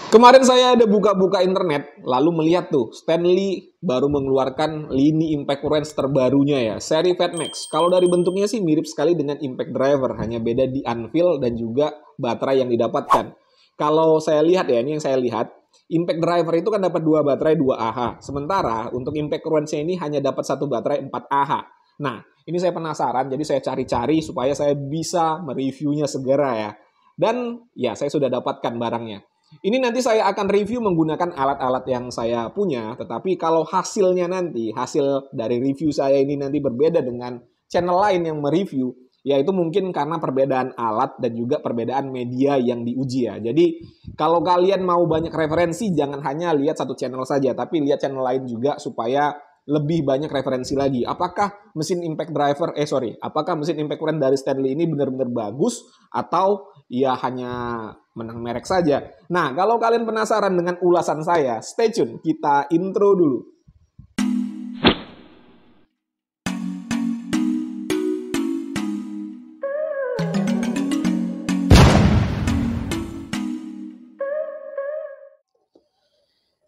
Kemarin saya ada buka-buka internet, lalu melihat tuh Stanley baru mengeluarkan lini impact wrench terbarunya ya, seri Fatmax. Kalau dari bentuknya sih mirip sekali dengan impact driver, hanya beda di anvil dan juga baterai yang didapatkan. Kalau saya lihat ya, ini yang saya lihat, impact driver itu kan dapat 2 baterai 2 Ah. Sementara untuk impact wrench ini hanya dapat 1 baterai 4 Ah. Nah, ini saya penasaran, jadi saya cari-cari supaya saya bisa mereviewnya segera ya. Dan ya, saya sudah dapatkan barangnya. Ini nanti saya akan review menggunakan alat-alat yang saya punya, tetapi kalau hasilnya nanti, hasil dari review saya ini nanti berbeda dengan channel lain yang mereview, yaitu mungkin karena perbedaan alat dan juga perbedaan media yang diuji ya. Jadi kalau kalian mau banyak referensi, jangan hanya lihat satu channel saja, tapi lihat channel lain juga supaya lebih banyak referensi lagi. Apakah mesin impact driver, apakah mesin impact wrench dari Stanley ini benar-benar bagus atau ya hanya menang merek saja. Nah, kalau kalian penasaran dengan ulasan saya, stay tune, kita intro dulu.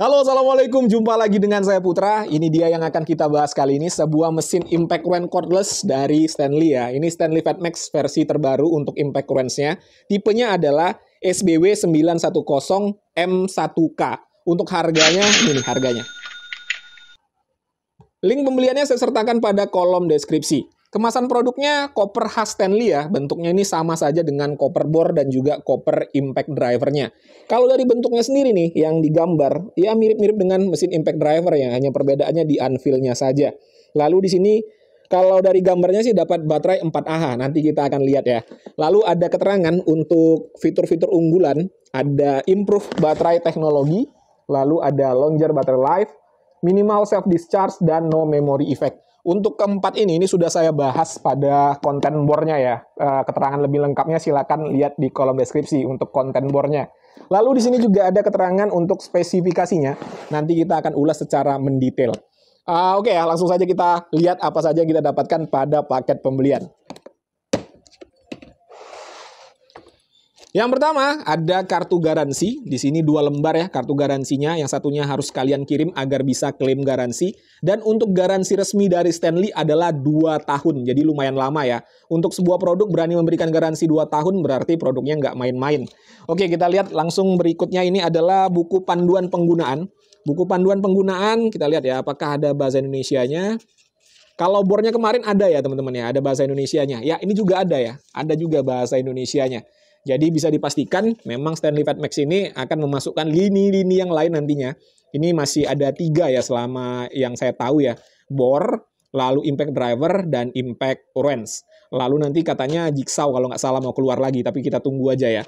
Halo, assalamualaikum. Jumpa lagi dengan saya Putra. Ini dia yang akan kita bahas kali ini, sebuah mesin impact wrench cordless dari Stanley ya. Ini Stanley Fatmax versi terbaru untuk impact wrench-nya. Tipenya adalah SBW 910 M1K. Untuk harganya, ini nih harganya. Link pembeliannya saya sertakan pada kolom deskripsi. Kemasan produknya koper khas Stanley ya, bentuknya ini sama saja dengan koper bor dan juga koper impact drivernya. Kalau dari bentuknya sendiri nih, yang digambar, ya mirip-mirip dengan mesin impact driver ya, hanya perbedaannya di anvil-nya saja. Lalu di sini, kalau dari gambarnya sih dapat baterai 4 Ah, nanti kita akan lihat ya. Lalu ada keterangan untuk fitur-fitur unggulan, ada improve baterai teknologi, lalu ada longer battery life, minimal self-discharge, dan no memory effect. Untuk keempat ini sudah saya bahas pada konten bornya ya. Keterangan lebih lengkapnya silakan lihat di kolom deskripsi untuk konten bornya. Lalu di sini juga ada keterangan untuk spesifikasinya. Nanti kita akan ulas secara mendetail. Oke ya, langsung saja kita lihat apa saja yang kita dapatkan pada paket pembelian. Yang pertama, ada kartu garansi. Di sini 2 lembar ya kartu garansinya. Yang satunya harus kalian kirim agar bisa klaim garansi. Dan untuk garansi resmi dari Stanley adalah 2 tahun. Jadi lumayan lama ya. Untuk sebuah produk berani memberikan garansi 2 tahun berarti produknya nggak main-main. Oke, kita lihat langsung berikutnya. Ini adalah buku panduan penggunaan. Buku panduan penggunaan, kita lihat ya apakah ada bahasa Indonesianya. Kalau bornya kemarin ada ya teman-teman ya, ada bahasa Indonesianya. Ya, ini juga ada ya. Ada juga bahasa Indonesianya. Jadi bisa dipastikan memang Stanley Fatmax ini akan memasukkan lini-lini yang lain nantinya. Ini masih ada 3 ya selama yang saya tahu ya. Bor, lalu impact driver, dan impact wrench. Lalu nanti katanya jigsaw kalau nggak salah mau keluar lagi, tapi kita tunggu aja ya.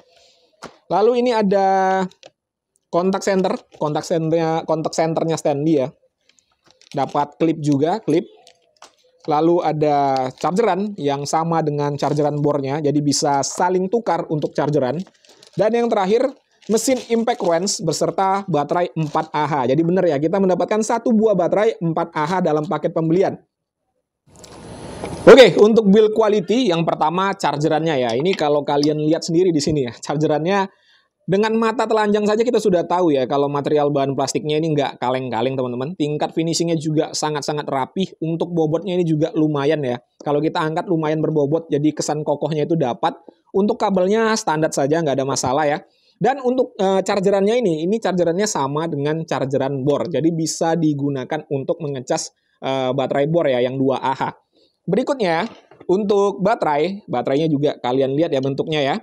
Lalu ini ada kontak centernya Stanley ya. Dapat klip juga, klip. Lalu ada chargeran yang sama dengan chargeran bornya, jadi bisa saling tukar untuk chargeran. Dan yang terakhir, mesin impact wrench beserta baterai 4 Ah. Jadi benar ya, kita mendapatkan 1 buah baterai 4 Ah dalam paket pembelian. Oke, untuk build quality, yang pertama chargerannya ya. Ini kalau kalian lihat sendiri di sini ya, chargerannya dengan mata telanjang saja kita sudah tahu ya kalau material bahan plastiknya ini nggak kaleng-kaleng teman-teman. Tingkat finishingnya juga sangat-sangat rapih. Untuk bobotnya ini juga lumayan ya. Kalau kita angkat lumayan berbobot, jadi kesan kokohnya itu dapat. Untuk kabelnya standar saja, nggak ada masalah ya. Dan untuk chargerannya ini chargerannya sama dengan chargeran bor. Jadi bisa digunakan untuk mengecas baterai bor ya, yang 2 Ah. Berikutnya, untuk baterainya juga kalian lihat ya bentuknya ya.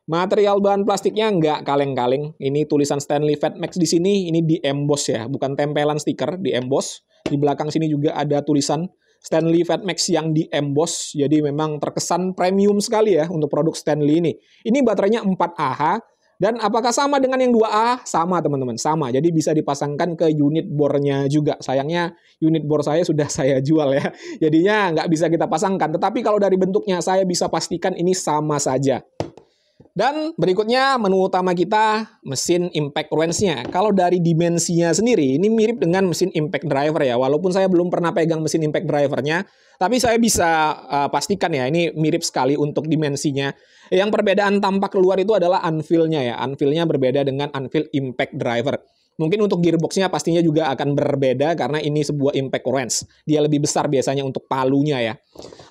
Material bahan plastiknya nggak kaleng-kaleng. Ini tulisan Stanley Fatmax di sini, ini di emboss ya, bukan tempelan stiker, di emboss. Di belakang sini juga ada tulisan Stanley Fatmax yang di emboss. Jadi memang terkesan premium sekali ya untuk produk Stanley ini. Ini baterainya 4 Ah. Dan apakah sama dengan yang 2 Ah? Sama teman-teman, sama. Jadi bisa dipasangkan ke unit bornya juga. Sayangnya unit bor saya sudah saya jual ya. Jadinya nggak bisa kita pasangkan. Tetapi kalau dari bentuknya saya bisa pastikan ini sama saja. Dan berikutnya menu utama kita, mesin impact wrench-nya. Kalau dari dimensinya sendiri, ini mirip dengan mesin impact driver ya. Walaupun saya belum pernah pegang mesin impact drivernya, tapi saya bisa pastikan ya, ini mirip sekali untuk dimensinya. Yang perbedaan tampak keluar itu adalah anvil-nya ya. Anvil-nya berbeda dengan anvil impact driver. Mungkin untuk gearbox-nya pastinya juga akan berbeda karena ini sebuah impact wrench. Dia lebih besar biasanya untuk palunya ya.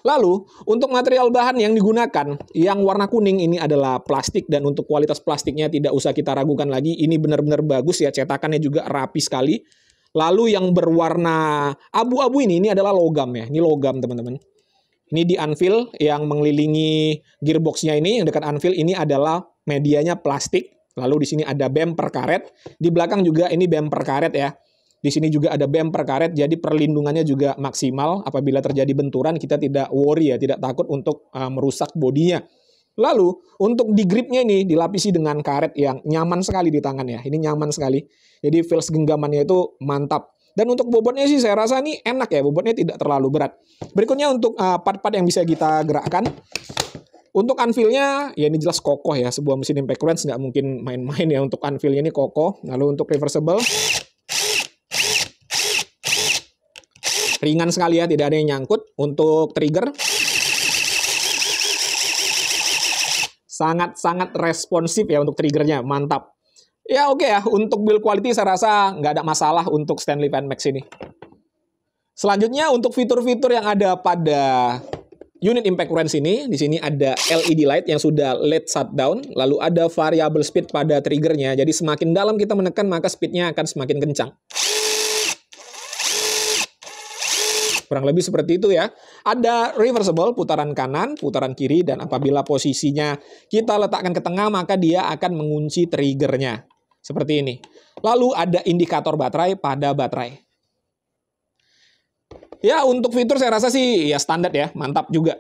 Lalu, untuk material bahan yang digunakan, yang warna kuning ini adalah plastik dan untuk kualitas plastiknya tidak usah kita ragukan lagi. Ini benar-benar bagus ya, cetakannya juga rapi sekali. Lalu yang berwarna abu-abu ini adalah logam ya. Ini logam teman-teman. Ini di anvil yang mengelilingi gearbox-nya ini, yang dekat anvil ini adalah medianya plastik. Lalu di sini ada bumper karet. Di belakang juga ini bumper karet ya. Di sini juga ada bumper karet, jadi perlindungannya juga maksimal. Apabila terjadi benturan, kita tidak worry ya, tidak takut untuk merusak bodinya. Lalu, untuk di gripnya ini dilapisi dengan karet yang nyaman sekali di tangan ya. Ini nyaman sekali. Jadi feels genggamannya itu mantap. Dan untuk bobotnya sih saya rasa ini enak ya, bobotnya tidak terlalu berat. Berikutnya untuk part-part yang bisa kita gerakkan. Untuk anvilnya, ya ini jelas kokoh ya. Sebuah mesin impact wrench nggak mungkin main-main ya. Untuk anvilnya ini kokoh. Lalu untuk reversible, ringan sekali ya, tidak ada yang nyangkut. Untuk trigger, sangat-sangat responsif ya untuk triggernya. Mantap. Ya oke ya, untuk build quality saya rasa nggak ada masalah untuk Stanley FatMax ini. Selanjutnya untuk fitur-fitur yang ada pada unit impact wrench ini, di sini ada LED light yang sudah LED shutdown, lalu ada variable speed pada triggernya. Jadi semakin dalam kita menekan, maka speednya akan semakin kencang. Kurang lebih seperti itu ya. Ada reversible, putaran kanan, putaran kiri, dan apabila posisinya kita letakkan ke tengah, maka dia akan mengunci triggernya. Seperti ini. Lalu ada indikator baterai pada baterai. Ya, untuk fitur saya rasa sih ya standar ya, mantap juga.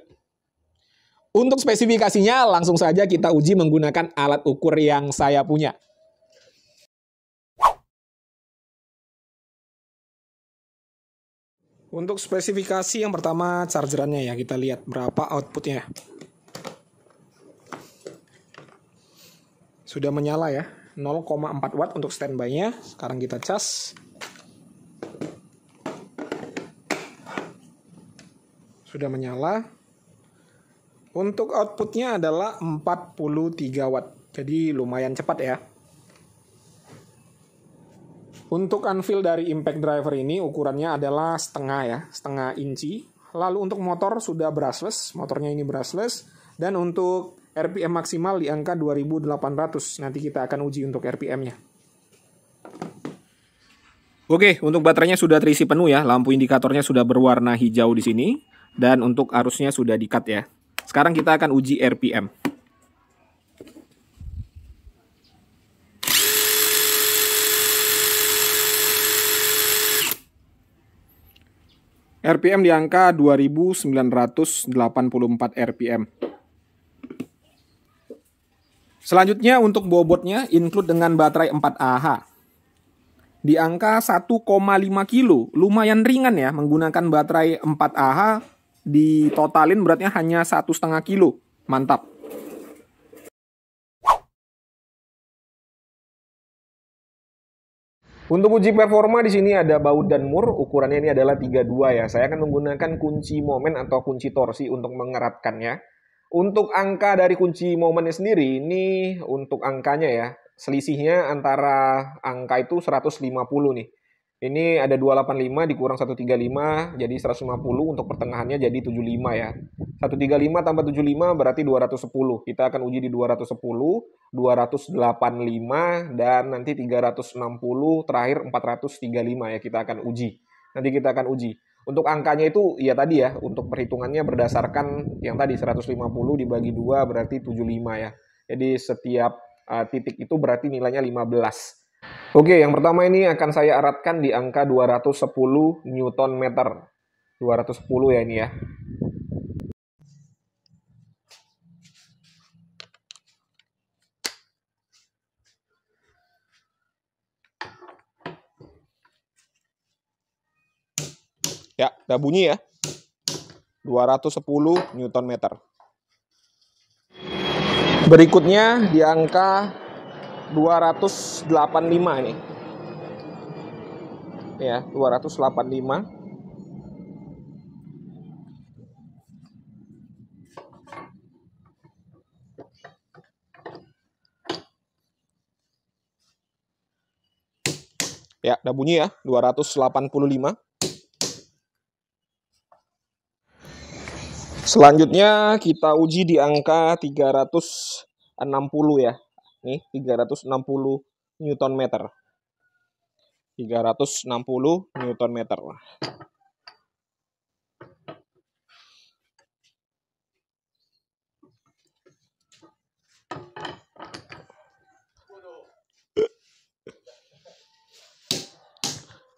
Untuk spesifikasinya langsung saja kita uji menggunakan alat ukur yang saya punya. Untuk spesifikasi yang pertama chargerannya ya, kita lihat berapa outputnya. Sudah menyala ya, 0,4 watt untuk standby-nya. Sekarang kita cas. Sudah menyala. Untuk outputnya adalah 43 watt. Jadi lumayan cepat ya. Untuk anvil dari impact driver ini ukurannya adalah setengah ya, setengah inci. Lalu untuk motor sudah brushless, motornya ini brushless. Dan untuk RPM maksimal di angka 2800. Nanti kita akan uji untuk RPM-nya. Oke, untuk baterainya sudah terisi penuh ya. Lampu indikatornya sudah berwarna hijau di sini. Dan untuk arusnya sudah di-cut ya. Sekarang kita akan uji RPM. RPM di angka 2984 RPM. Selanjutnya untuk bobotnya include dengan baterai 4Ah. Di angka 1,5 kilo. Lumayan ringan ya menggunakan baterai 4Ah. Ditotalin beratnya hanya 1,5 kilo. Mantap. Untuk uji performa di sini ada baut dan mur, ukurannya ini adalah 32 ya. Saya akan menggunakan kunci momen atau kunci torsi untuk mengeratkannya. Untuk angka dari kunci momennya sendiri, ini untuk angkanya ya. Selisihnya antara angka itu 150 nih. Ini ada 285 dikurang 135, jadi 150, untuk pertengahannya jadi 75 ya. 135 tambah 75 berarti 210. Kita akan uji di 210, 285, dan nanti 360, terakhir 435 ya kita akan uji. Nanti kita akan uji. Untuk angkanya itu ya tadi ya, untuk perhitungannya berdasarkan yang tadi 150 dibagi 2 berarti 75 ya. Jadi setiap titik itu berarti nilainya 15. Oke, yang pertama ini akan saya eratkan di angka 210 Newton meter. 210 ya ini ya. Ya, udah bunyi ya. 210 Newton meter. Berikutnya di angka 285 ini. Ya, 285. Ya, udah bunyi ya, 285. Selanjutnya kita uji di angka 360 ya. Nih, 360 Newton meter. 360 Newton meter.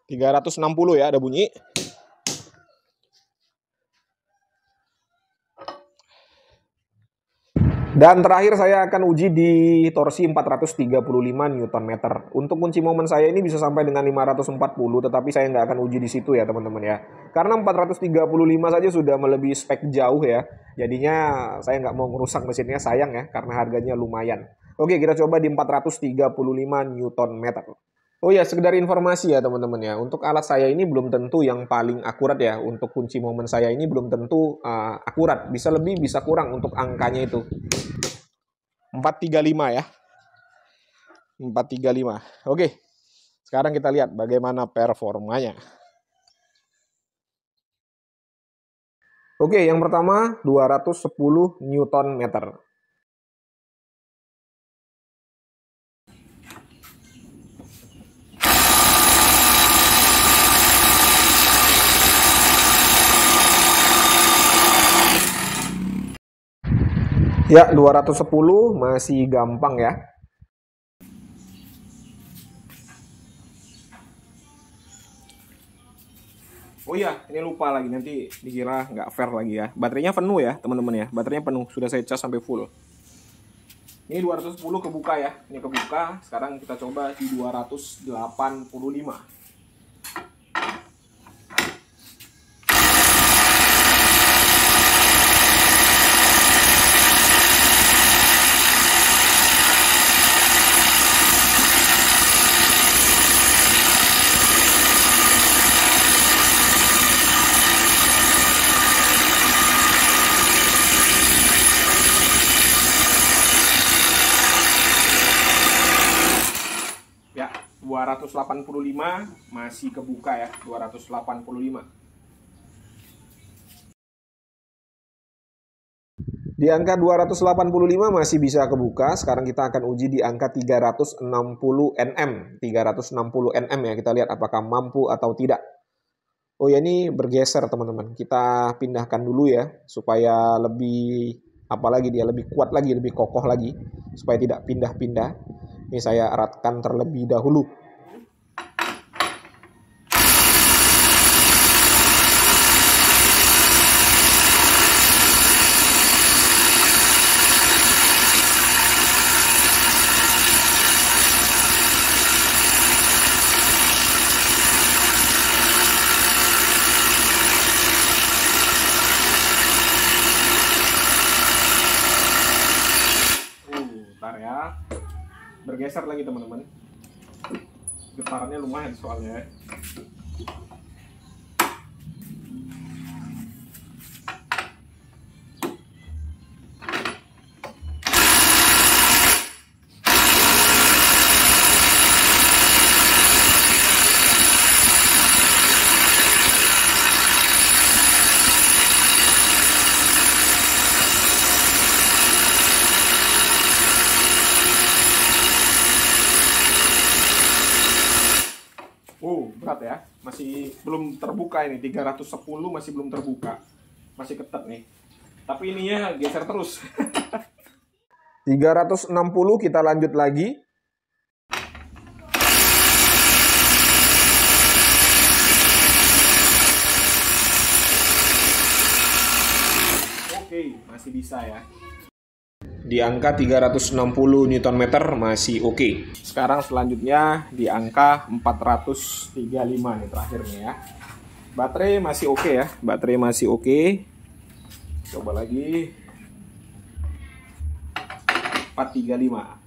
...360 ya, ada bunyi. Dan terakhir saya akan uji di torsi 435 Newton meter. Untuk kunci momen saya ini bisa sampai dengan 540, tetapi saya nggak akan uji di situ ya teman-teman ya. Karena 435 saja sudah melebihi spek jauh ya. Jadinya saya nggak mau merusak mesinnya, sayang ya, karena harganya lumayan. Oke, kita coba di 435 Newton meter. Oh ya, sekedar informasi ya teman-teman ya. Untuk alat saya ini belum tentu yang paling akurat ya. Untuk kunci momen saya ini belum tentu akurat. Bisa lebih, bisa kurang untuk angkanya itu. 435 ya. 435. Oke. Sekarang kita lihat bagaimana performanya. Oke, yang pertama 210 Newton meter. Ya, 210 masih gampang ya. Oh iya, ini lupa lagi, nanti dikira nggak fair lagi ya. Baterainya penuh ya, teman-teman ya. Baterainya penuh, sudah saya cas sampai full. Ini 210 kebuka ya. Ini kebuka, sekarang kita coba di 285. Ya, 285 masih kebuka ya, 285. Di angka 285 masih bisa kebuka. Sekarang kita akan uji di angka 360 Nm. 360 Nm ya, kita lihat apakah mampu atau tidak. Oh ya, ini bergeser teman-teman. Kita pindahkan dulu ya, supaya lebih, apalagi dia lebih kuat lagi, lebih kokoh lagi, supaya tidak pindah-pindah. Ini saya eratkan terlebih dahulu. Bentar ya. Bergeser lagi teman-teman. Getarannya lumayan soalnya. Berat ya, masih belum terbuka ini, 310 masih belum terbuka, masih ketat nih, tapi ininya geser terus. 360 kita lanjut lagi. Oke, masih bisa ya. Di angka 360 Nm masih oke. Sekarang selanjutnya di angka 435 nih terakhirnya ya. Baterai masih oke ya, baterai masih oke. Coba lagi. 435.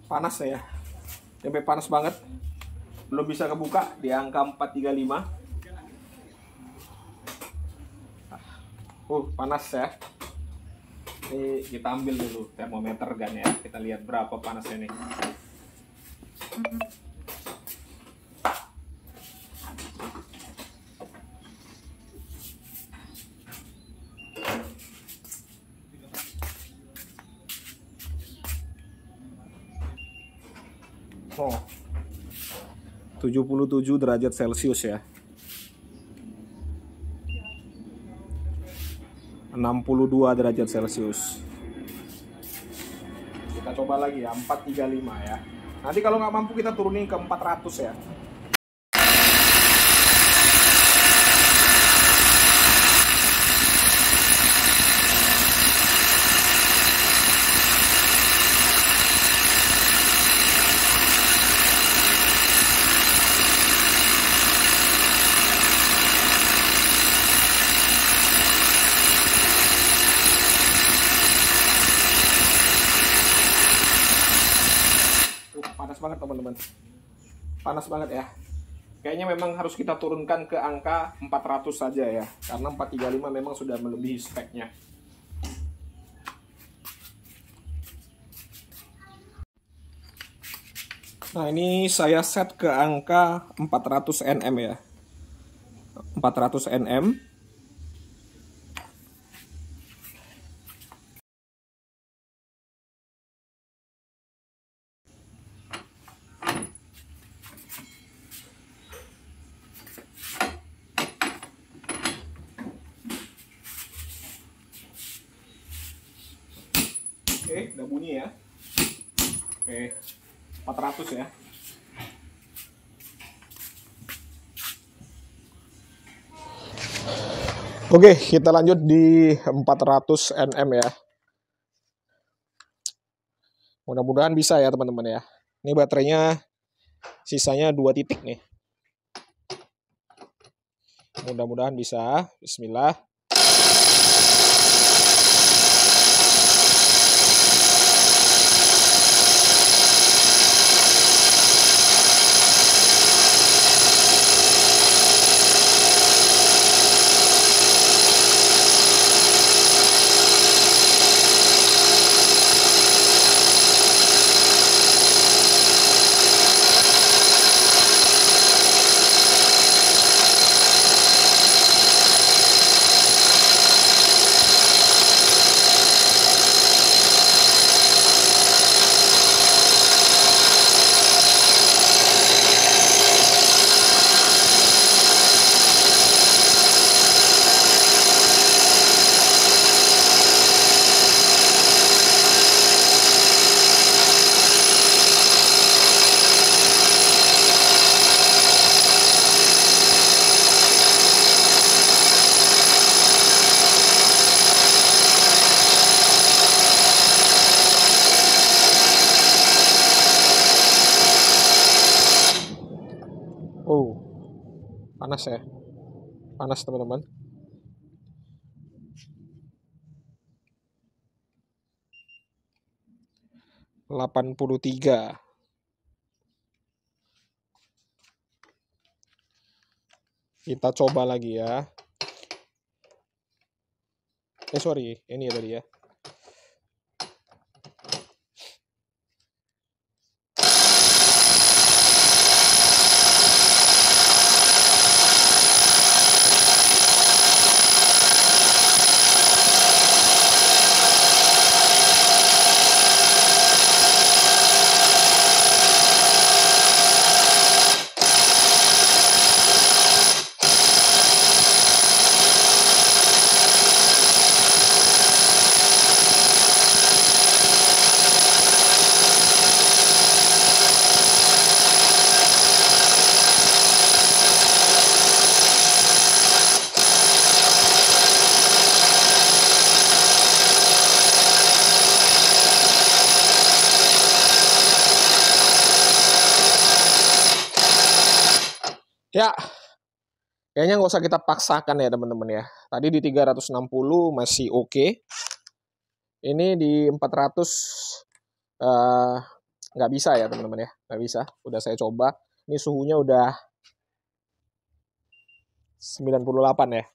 Panas ya, sampai panas banget, belum bisa kebuka di angka 435. Panas ya. Ini kita ambil dulu termometer kan ya, kita lihat berapa panasnya nih. Oh, 77 derajat Celcius ya. 62 derajat Celcius. Kita coba lagi ya, 435 ya. Nanti kalau nggak mampu kita turunin ke 400 ya. Panas banget teman-teman, panas banget ya. Kayaknya memang harus kita turunkan ke angka 400 saja ya, karena 435 memang sudah melebihi speknya. Nah, ini saya set ke angka 400 Nm ya, 400 Nm. Oke, udah bunyi ya. Oke, 400 ya. Oke, kita lanjut di 400 Nm ya. Mudah-mudahan bisa ya teman-teman ya. Ini baterainya sisanya 2 titik nih. Mudah-mudahan bisa. Bismillah. Oh, panas ya. Panas teman-teman. ...83. Kita coba lagi ya. Sorry, ini ya tadi ya. Ya, kayaknya nggak usah kita paksakan ya teman-teman ya. Tadi di 360 masih oke. Ini di 400 nggak bisa ya teman-teman ya. Nggak bisa. Udah saya coba. Ini suhunya udah 98 ya.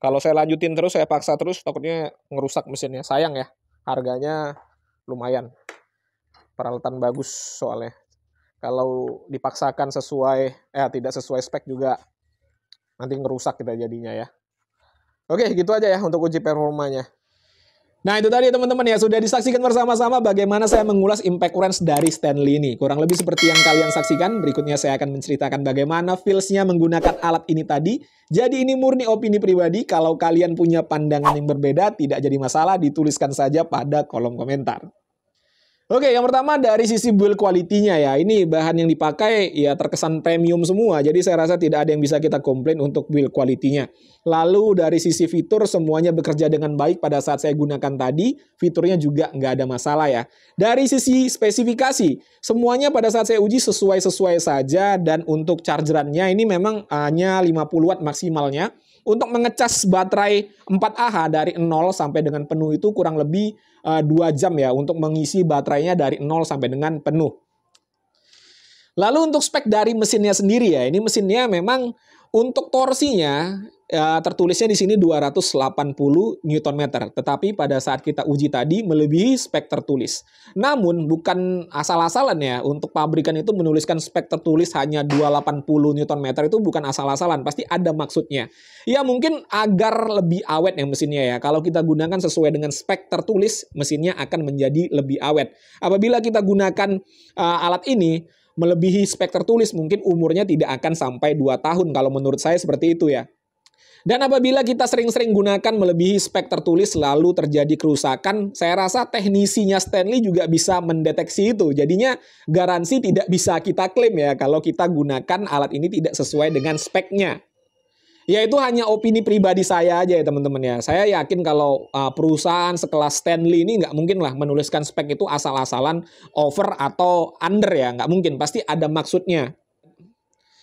Kalau saya lanjutin terus, saya paksa terus, takutnya ngerusak mesinnya. Sayang ya. Harganya lumayan. Peralatan bagus soalnya. Kalau dipaksakan tidak sesuai spek juga nanti ngerusak kita jadinya ya. Oke, gitu aja ya untuk uji performanya. Nah, itu tadi teman-teman ya, sudah disaksikan bersama-sama bagaimana saya mengulas impact wrench dari Stanley ini. Kurang lebih seperti yang kalian saksikan. Berikutnya saya akan menceritakan bagaimana feels-nya menggunakan alat ini tadi. Jadi ini murni opini pribadi. Kalau kalian punya pandangan yang berbeda, tidak jadi masalah, dituliskan saja pada kolom komentar. Oke, yang pertama dari sisi build quality-nya ya. Ini bahan yang dipakai ya terkesan premium semua. Jadi saya rasa tidak ada yang bisa kita komplain untuk build quality-nya. Lalu dari sisi fitur semuanya bekerja dengan baik pada saat saya gunakan tadi. Fiturnya juga nggak ada masalah ya. Dari sisi spesifikasi, semuanya pada saat saya uji sesuai-sesuai saja. Dan untuk chargerannya ini memang hanya 50 watt maksimalnya. Untuk mengecas baterai 4Ah dari 0 sampai dengan penuh itu kurang lebih 2 jam ya untuk mengisi baterainya dari 0 sampai dengan penuh. Lalu untuk spek dari mesinnya sendiri ya, ini mesinnya memang untuk torsinya tertulisnya di sini 280 Nm, tetapi pada saat kita uji tadi melebihi spek tertulis. Namun bukan asal-asalan ya, untuk pabrikan itu menuliskan spek tertulis hanya 280 Nm itu bukan asal-asalan, pasti ada maksudnya. Ya mungkin agar lebih awet ya mesinnya ya. Kalau kita gunakan sesuai dengan spek tertulis, mesinnya akan menjadi lebih awet. Apabila kita gunakan alat ini melebihi spek tertulis, mungkin umurnya tidak akan sampai 2 tahun kalau menurut saya seperti itu ya. Dan apabila kita sering-sering gunakan melebihi spek tertulis lalu terjadi kerusakan, saya rasa teknisinya Stanley juga bisa mendeteksi itu. Jadinya garansi tidak bisa kita klaim ya kalau kita gunakan alat ini tidak sesuai dengan speknya. Ya itu hanya opini pribadi saya aja ya teman-teman ya. Saya yakin kalau perusahaan sekelas Stanley ini nggak mungkin lah menuliskan spek itu asal-asalan over atau under ya. Nggak mungkin, pasti ada maksudnya.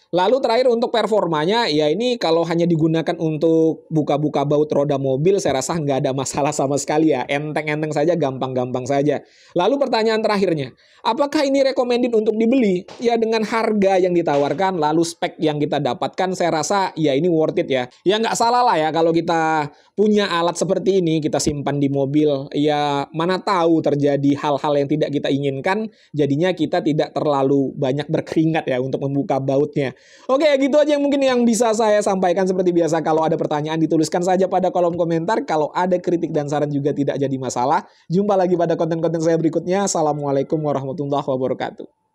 Lalu terakhir untuk performanya, ya ini kalau hanya digunakan untuk buka-buka baut roda mobil, saya rasa nggak ada masalah sama sekali ya. Enteng-enteng saja, gampang-gampang saja. Lalu pertanyaan terakhirnya, apakah ini recommended untuk dibeli? Ya dengan harga yang ditawarkan, lalu spek yang kita dapatkan, saya rasa ya ini worth it ya. Ya nggak salah lah ya kalau kita punya alat seperti ini, kita simpan di mobil. Ya mana tahu terjadi hal-hal yang tidak kita inginkan, jadinya kita tidak terlalu banyak berkeringat ya untuk membuka bautnya. Oke, gitu aja yang mungkin yang bisa saya sampaikan. Seperti biasa, kalau ada pertanyaan dituliskan saja pada kolom komentar. Kalau ada kritik dan saran juga tidak jadi masalah. Jumpa lagi pada konten-konten saya berikutnya. Assalamualaikum warahmatullahi wabarakatuh.